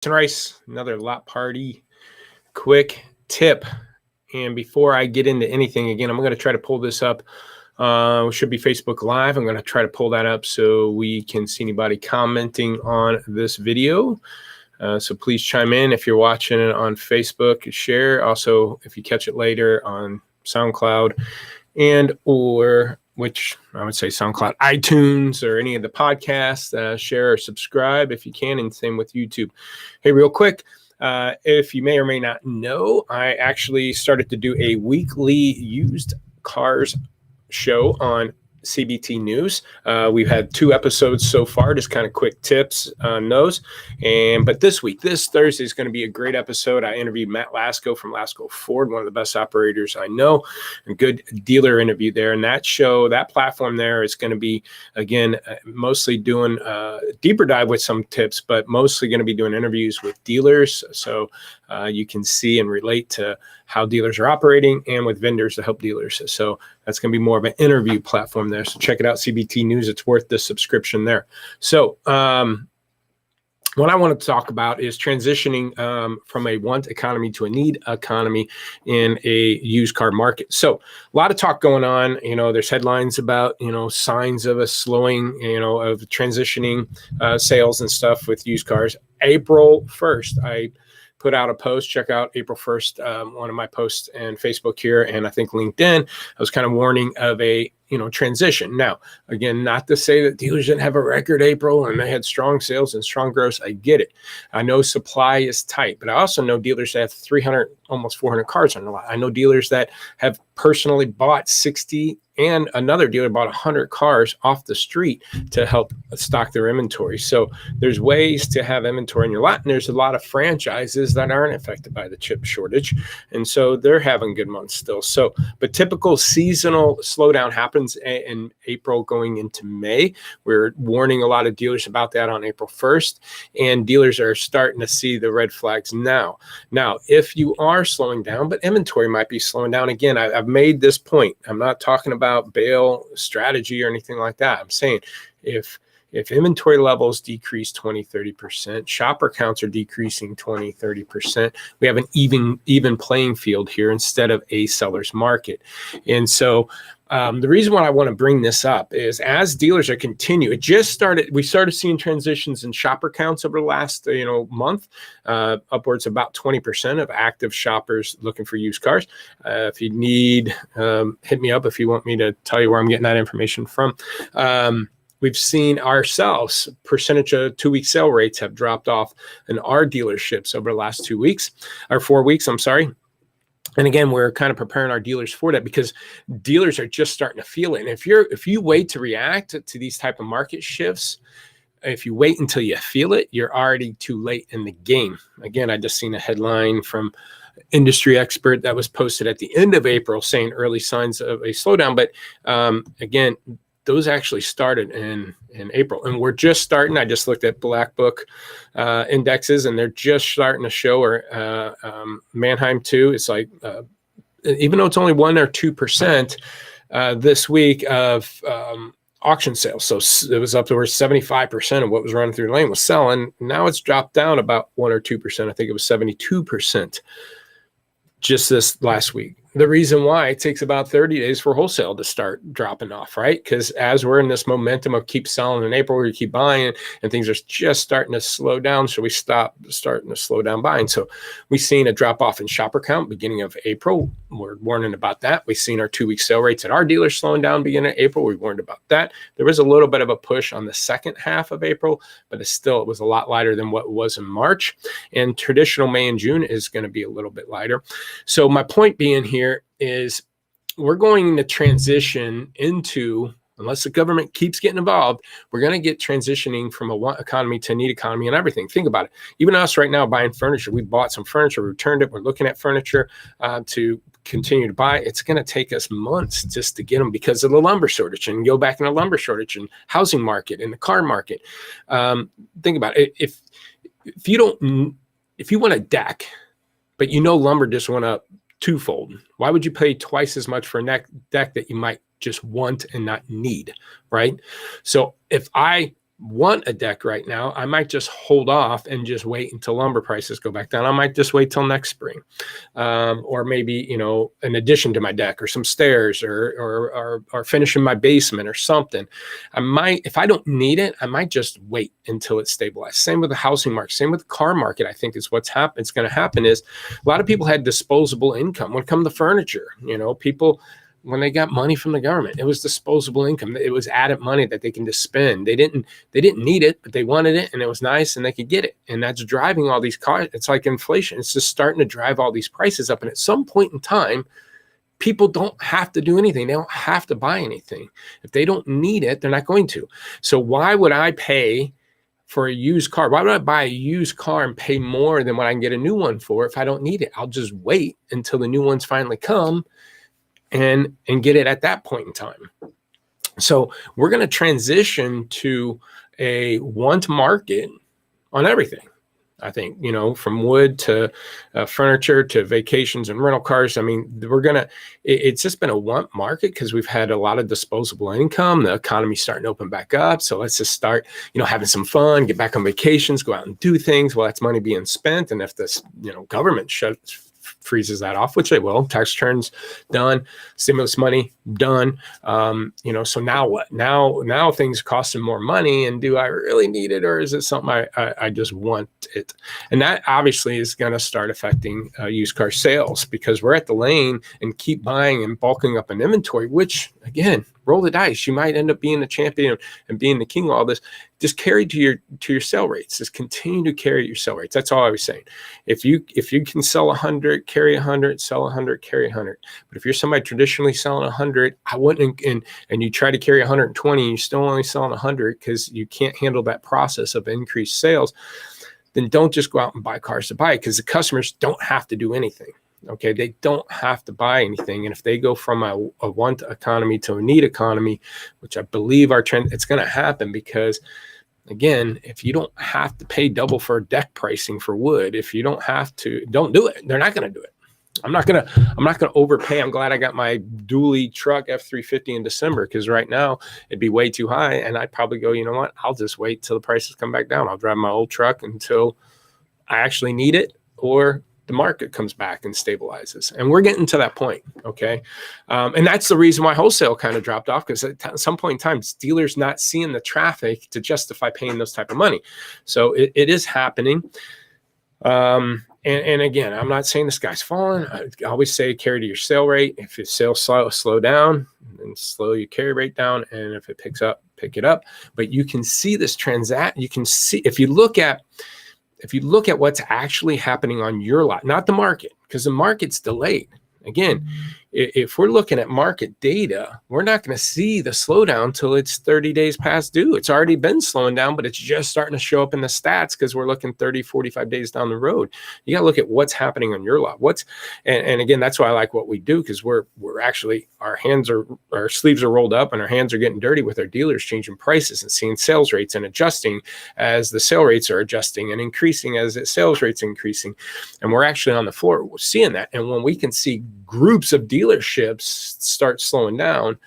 Rice, another lot party quick tip. And before I get into anything, again, I'm going to try to pull this up. It should be Facebook Live. I'm going to try to pull that up so we can see anybody commenting on this video. So please chime in if you're watching it on Facebook. Share. Also, if you catch it later on SoundCloud and or which I would say SoundCloud, iTunes, or any of the podcasts, share or subscribe if you can, and same with YouTube. Hey, real quick, if you may or may not know, I actually started to do a weekly used cars show on CBT News. We've had 2 episodes so far, just kind of quick tips on those. But this week, this Thursday, is going to be a great episode. I interviewed Matt Lasko from Lasko Ford, one of the best operators I know, a good dealer interview there. And that show, that platform there is going to be, again, mostly doing a deeper dive with some tips, but mostly going to be doing interviews with dealers. So you can see and relate to how dealers are operating, and with vendors to help dealers. So that's going to be more of an interview platform there. So check it out, CBT News. It's worth the subscription there. So what I want to talk about is transitioning from a want economy to a need economy in a used car market. So a lot of talk going on. There's headlines about, signs of a slowing, of transitioning sales and stuff with used cars. April 1st, I put out a post. Check out April 1st, one of my posts and Facebook here, and I think LinkedIn. I was kind of warning of a transition. Now, again, not to say that dealers didn't have a record April and they had strong sales and strong growth. I get it. I know supply is tight, but I also know dealers that have 300, almost 400 cars on the lot. I know dealers that have personally bought 60, and another dealer bought 100 cars off the street to help stock their inventory. So there's ways to have inventory in your lot, and there's a lot of franchises that aren't affected by the chip shortage, and so they're having good months still. So, but typical seasonal slowdown happens in April going into May. We're warning a lot of dealers about that on April 1st, and dealers are starting to see the red flags now. Now, if you are slowing down, but inventory might be slowing down again, I've made this point. I'm not talking about bail strategy or anything like that. I'm saying if inventory levels decrease 20-30%, shopper counts are decreasing 20-30%, we have an even playing field here instead of a seller's market. And so the reason why I want to bring this up is as dealers are continuing, we started seeing transitions in shopper counts over the last month, upwards about 20% of active shoppers looking for used cars. If you need, hit me up if you want me to tell you where I'm getting that information from. We've seen ourselves, percentage of 2-week sale rates have dropped off in our dealerships over the last 2 weeks, or 4 weeks, I'm sorry. And again, we're kind of preparing our dealers for that because dealers are just starting to feel it. And if you wait to react to these type of market shifts, if you wait until you feel it, you're already too late in the game. Again, I just seen a headline from industry expert that was posted at the end of April saying early signs of a slowdown. But again, those actually started in April, and we're just starting. I just looked at Black Book indexes, and they're just starting to show, or Manheim too. It's like, even though it's only 1 or 2% this week of auction sales. So it was up to where 75% of what was running through the lane was selling. Now it's dropped down about 1 or 2%. I think it was 72% just this last week. The reason why it takes about 30 days for wholesale to start dropping off, right? Because as we're in this momentum of keep selling in April, we keep buying, and things are just starting to slow down. So we starting to slow down buying. So we've seen a drop off in shopper count beginning of April. We're warning about that. We've seen our 2-week sale rates at our dealers slowing down beginning of April. We warned about that. There was a little bit of a push on the second half of April, but it was a lot lighter than what it was in March. And traditional May and June is going to be a little bit lighter. So my point being here is we're going to transition into, unless the government keeps getting involved, we're going to get transitioning from a want economy to a need economy and everything. Think about it. Even us right now buying furniture, we bought some furniture, we returned it. We're looking at furniture to continue to buy. It's going to take us months just to get them because of the lumber shortage, and go back in the lumber shortage and housing market and the car market. Think about it. If you want a deck, but lumber just went up twofold, why would you pay twice as much for a deck that you might just want and not need, right? So if I want a deck right now, I might just hold off and just wait until lumber prices go back down. I might just wait till next spring, or maybe, you know, an addition to my deck or some stairs or finishing my basement or something. I might, if I don't need it, I might just wait until it's stabilized. Same with the housing market, same with the car market. I think is what's happened. It's going to happen is a lot of people had disposable income when it comes to furniture. You know, people, when they got money from the government, it was disposable income. It was added money that they can just spend. They didn't need it, but they wanted it, and it was nice, and they could get it. And that's driving all these cars. It's like inflation. It's just starting to drive all these prices up. And at some point in time, people don't have to do anything. They don't have to buy anything. If they don't need it, they're not going to. So why would I pay for a used car? Why would I buy a used car and pay more than what I can get a new one for if I don't need it? I'll just wait until the new ones finally come and get it at that point in time. So we're going to transition to a want market on everything. I think, you know, from wood to furniture to vacations and rental cars. I mean, it's just been a want market because we've had a lot of disposable income. The economy's starting to open back up. So let's just start, you know, having some fun, get back on vacations, go out and do things. Well, that's money being spent. And if this, you know, government freezes that off, which they will, tax returns done, stimulus money done. You know, so now what? Now things costing more money, and do I really need it, or is it something I just want it? And that obviously is going to start affecting used car sales, because we're at the lane and keep buying and bulking up an inventory, which again, roll the dice. You might end up being the champion and being the king of all this. Just carry to your sell rates. Just continue to carry your sell rates. That's all I was saying. If you can sell 100, carry 100, sell 100, carry 100. But if you're somebody traditionally selling 100, I wouldn't, and you try to carry 120, and you're still only selling 100 because you can't handle that process of increased sales, then don't just go out and buy cars to buy, because the customers don't have to do anything. Okay, they don't have to buy anything. And if they go from a want economy to a need economy, which I believe our trend, it's going to happen, because again, if you don't have to pay double for deck pricing for wood, if you don't have to, don't do it. They're not going to do it. I'm not going to overpay. I'm glad I got my dually truck F-350 in December, because right now it'd be way too high. And I'd probably go, you know what? I'll just wait till the prices come back down. I'll drive my old truck until I actually need it, or the market comes back and stabilizes. And we're getting to that point. Okay. And that's the reason why wholesale kind of dropped off, because at some point in time, dealers not seeing the traffic to justify paying those type of money. So it is happening. And again, I'm not saying the sky's falling. I always say carry to your sale rate. If your sales slow down, then slow your carry rate down. And if it picks up, pick it up. But you can see this you can see, if you look at what's actually happening on your lot, not the market, because the market's delayed. Again, if we're looking at market data, we're not going to see the slowdown till it's 30 days past due. It's already been slowing down, but it's just starting to show up in the stats because we're looking 30, 45 days down the road. You got to look at what's happening on your lot. And again, that's why I like what we do, because we're actually, our sleeves are rolled up and our hands are getting dirty with our dealers, changing prices and seeing sales rates and adjusting as the sale rates are adjusting and increasing as the sales rates increasing. And we're actually on the floor, we're seeing that. And when we can see groups of dealerships start slowing down,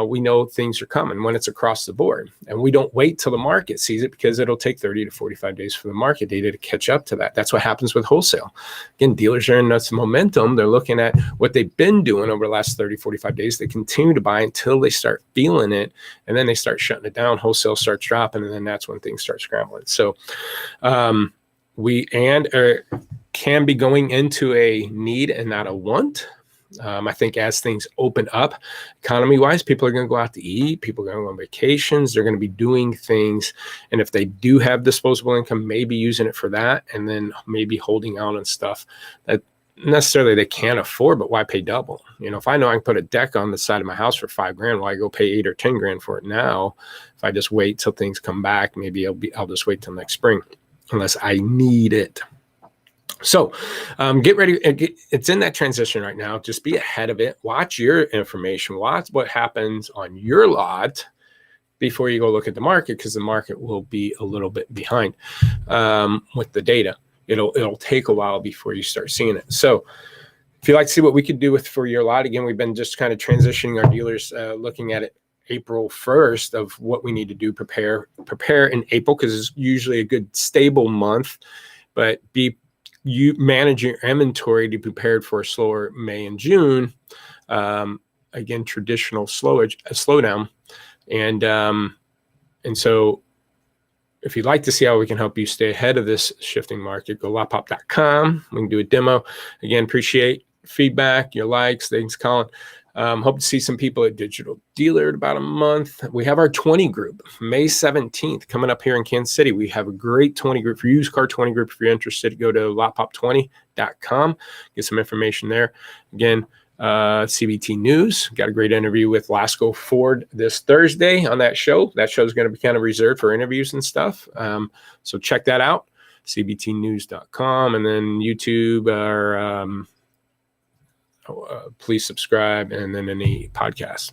we know things are coming when it's across the board. And we don't wait till the market sees it, because it'll take 30 to 45 days for the market data to catch up to that. That's what happens with wholesale. Again, dealers are in this momentum. They're looking at what they've been doing over the last 30, 45 days. They continue to buy until they start feeling it, and then they start shutting it down. Wholesale starts dropping, and then that's when things start scrambling. So we can be going into a need and not a want. I think as things open up economy-wise, people are going to go out to eat. People are going to go on vacations. They're going to be doing things. And if they do have disposable income, maybe using it for that, and then maybe holding out on stuff that necessarily they can't afford, but why pay double? You know, if I know I can put a deck on the side of my house for $5,000, why go pay $8 or $10,000 for it now? If I just wait till things come back, maybe I'll just wait till next spring, unless I need it. So get ready. It's in that transition right now. Just be ahead of it. Watch your information. Watch what happens on your lot before you go look at the market, because the market will be a little bit behind with the data. It'll take a while before you start seeing it. So if you'd like to see what we could do for your lot, again, we've been just kind of transitioning our dealers, looking at it April 1st of what we need to do. Prepare in April, because it's usually a good stable month, but you manage your inventory to be prepared for a slower May and June. Again, traditional slowdown. And so if you'd like to see how we can help you stay ahead of this shifting market, go lotpop.com. We can do a demo. Again, appreciate feedback, your likes. Thanks, Colin. Hope to see some people at Digital Dealer in about a month. We have our 20 group, May 17th, coming up here in Kansas City. We have a great 20 group for used car 20 group. If you're interested, go to lotpop20.com, get some information there. Again, CBT News, got a great interview with Lasco Ford this Thursday on that show. That show is going to be kind of reserved for interviews and stuff. So check that out, cbtnews.com, and then YouTube, or please subscribe, and then any podcasts.